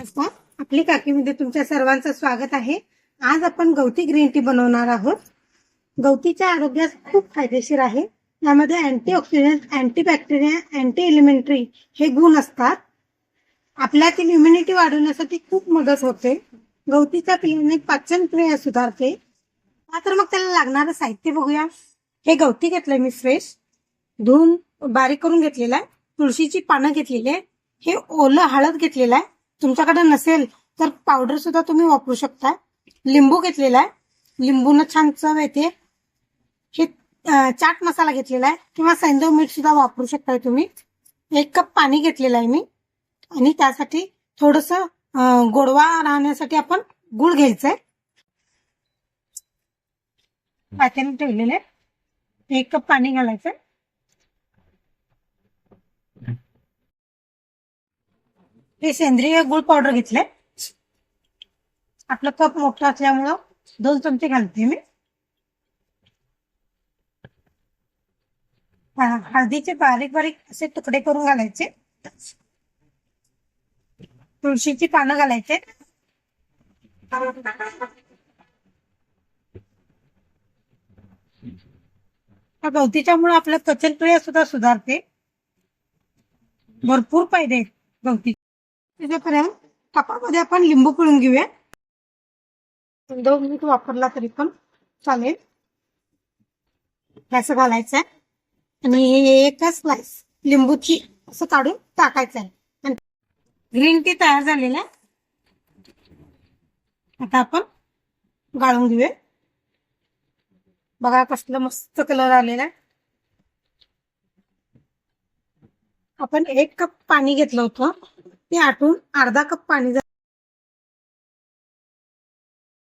नमस्कार. आपली काकीमध्ये तुमच्या सर्वांचं स्वागत आहे. आज आपण गवती ग्रीन टी बनवणार आहोत. गवतीच्या आरोग्यास खूप फायदेशीर आहे. यामध्ये अँटीऑक्सिडंट, अँटीबॅक्टेरिया, अँटी एलिमेंटरी हे गुण असतात. आपल्यातील इम्युनिटी वाढवण्यासाठी खूप मदत होते. गवतीच्या पिल्याने पाचन क्रिया सुधारते. तर मग त्याला लागणारं साहित्य बघूया. हे गवती घेतलंय मी फ्रेश, धुवून बारीक करून घेतलेलं आहे. तुळशीची पानं घेतलेली आहे. हे ओलं हळद घेतलेलं आहे. तुमच्याकडे नसेल तर पावडर सुद्धा तुम्ही वापरू शकता. लिंबू घेतलेला आहे, लिंबून छान चव येते. हे चाट मसाला घेतलेला आहे किंवा सैंधव मीठ सुद्धा वापरू शकताय तुम्ही. 1 कप पाणी घेतलेलं आहे मी, आणि त्यासाठी थोडस गोडवा राहण्यासाठी आपण गुळ घ्यायचंय. पातेल्यात ठेवलेले 1 कप पाणी घालायचंय. हे सेंद्रिय गुळ पावडर घेतलंय. आपलं कप मोठं असल्यामुळं 2 चमचे घालते मी. हळदीचे बारीक बारीक असे तुकडे करून घालायचे. तुळशीची पानं घालायचे. गवतीच्यामुळे आपल्या पचनक्रिया सुद्धा सुधारते. भरपूर फायदे आहेत गवती. त्याच्यापर्यंत कपामध्ये आपण लिंबू पिळून घेऊया. 2 मिनिट वापरला तरी पण चालेल. असं घालायचंय आणि एकच स्लाइस लिंबूची असं काढून टाकायचं आहे. ग्रीन टी तयार झालेला आहे. आता आपण गाळून घेऊया. बघा कसलं मस्त कलर आलेला आहे. आपण 1 कप पाणी घेतलं होतं, ते आटून अर्धा कप पाणी